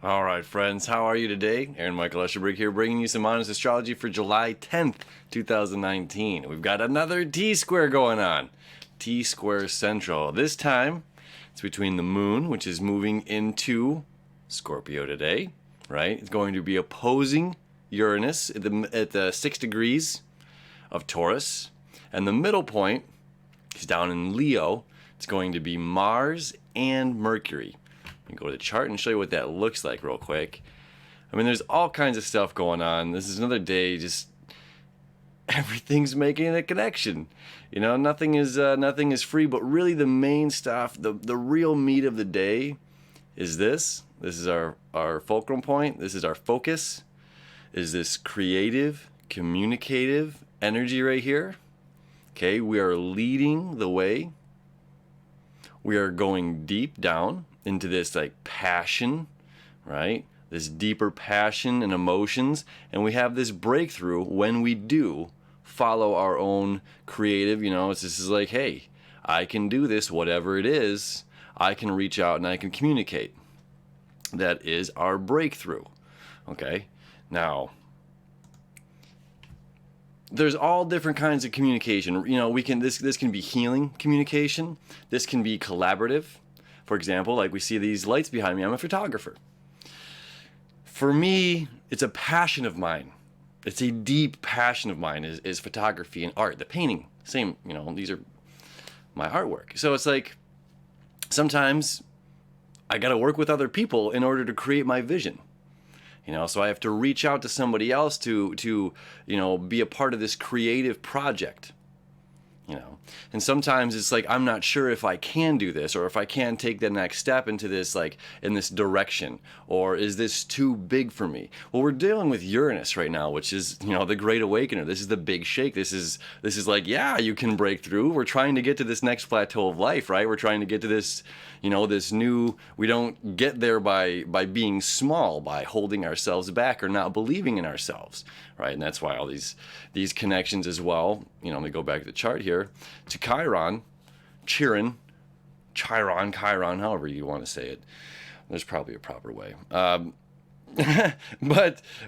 All right, friends, how are you today? Aaron Michael Eschenburg here, bringing you some honest astrology for July 10th, 2019. We've got another T-square going on. T-square central. This time, it's between the moon, which is moving into Scorpio today, right? It's going to be opposing Uranus at the 6 degrees of Taurus. And the middle point is down in Leo. It's going to be Mars and Mercury. Let me go to the chart and show you what that looks like real quick. I mean, there's all kinds of stuff going on. This is another day, just everything's making a connection. You know, nothing is free, but really the main stuff, the real meat of the day is this. This is our fulcrum point. This is our focus. Is this creative, communicative energy right here. Okay, we are leading the way. We are going deep down into this like passion, right? This deeper passion and emotions. And we have this breakthrough when we do follow our own creative, this is like, hey, I can do this, whatever it is, I can reach out and I can communicate. That is our breakthrough. Okay. Now, there's all different kinds of communication. This can be healing communication. This can be collaborative. For example, like we see these lights behind me, I'm a photographer. For me, it's a passion of mine. It's a deep passion of mine is photography and art. The painting, same, these are my artwork. So it's like, sometimes I got to work with other people in order to create my vision. So I have to reach out to somebody else to be a part of this creative project. And sometimes it's like, I'm not sure if I can do this, or if I can take the next step into this, like in this direction, or is this too big for me? Well, we're dealing with Uranus right now, which is, the great awakener. This is the big shake. This is like, yeah, you can break through. We're trying to get to this next plateau of life, right? We're trying to get to this, this new, we don't get there by being small, by holding ourselves back or not believing in ourselves, right? And that's why all these connections as well, let me go back to the chart here, to Chiron, however you want to say it. There's probably a proper way. But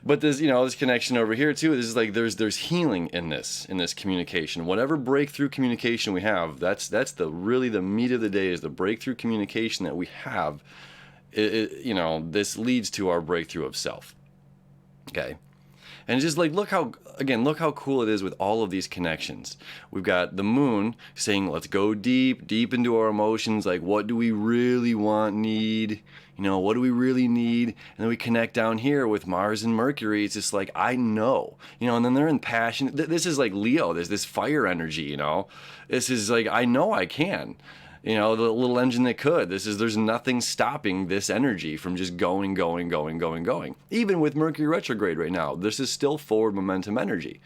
there's this connection over here too. This is like there's healing in this communication. Whatever breakthrough communication we have, that's the meat of the day is the breakthrough communication that we have. This leads to our breakthrough of self. Okay. And just like, look how cool it is with all of these connections. We've got the moon saying, let's go deep into our emotions. Like, what do we really need? What do we really need? And then we connect down here with Mars and Mercury. It's just like, I know, and then they're in passion. This is like Leo. There's this fire energy, This is like, I know I can. The little engine that could. There's nothing stopping this energy from just going. Even with Mercury retrograde right now, this is still forward momentum energy.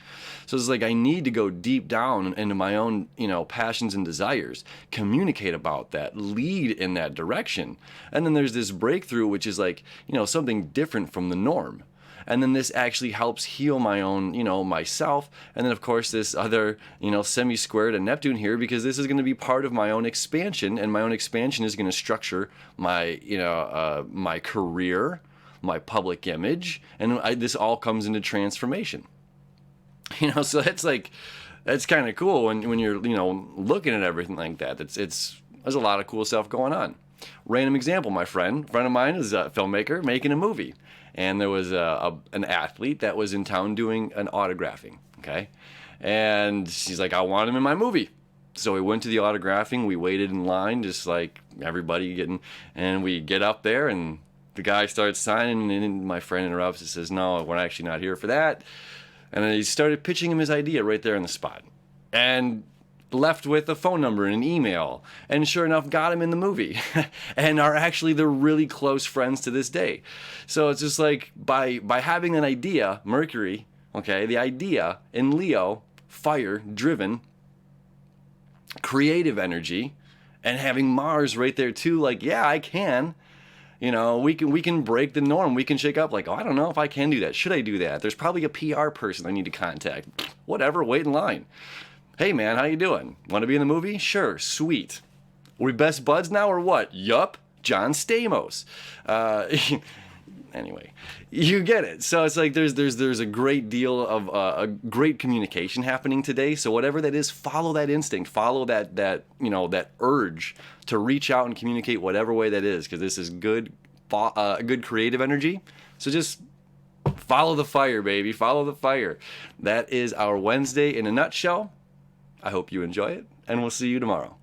So it's like I need to go deep down into my own, passions and desires, communicate about that, lead in that direction. And then there's this breakthrough, which is like, something different from the norm. And then this actually helps heal my own, myself. And then, of course, this other, semi-square to Neptune here, because this is going to be part of my own expansion. And my own expansion is going to structure my, my career, my public image. And this all comes into transformation. So that's kind of cool when you're, looking at everything like that. There's a lot of cool stuff going on. Random example, my friend of mine is a filmmaker making a movie. And there was an athlete that was in town doing an autographing, okay? And she's like, I want him in my movie. So we went to the autographing. We waited in line, just like everybody and we get up there, and the guy starts signing, and my friend interrupts and says, no, we're actually not here for that. And then he started pitching him his idea right there on the spot. And left with a phone number and an email, and sure enough got him in the movie and they're really close friends to this day. So it's just like by having an idea, Mercury, okay, the idea in Leo, fire driven, creative energy, and having Mars right there too, like, yeah, I can. We can break the norm. We can shake up like, oh, I don't know if I can do that. Should I do that? There's probably a PR person I need to contact. Whatever, wait in line. Hey man, how you doing? Want to be in the movie? Sure, sweet. Are we best buds now or what? Yup, John Stamos. Anyway, you get it. So it's like there's a great deal of a great communication happening today. So whatever that is, follow that instinct, follow that urge to reach out and communicate whatever way that is, because this is good creative energy. So just follow the fire, baby. Follow the fire. That is our Wednesday in a nutshell. I hope you enjoy it, and we'll see you tomorrow.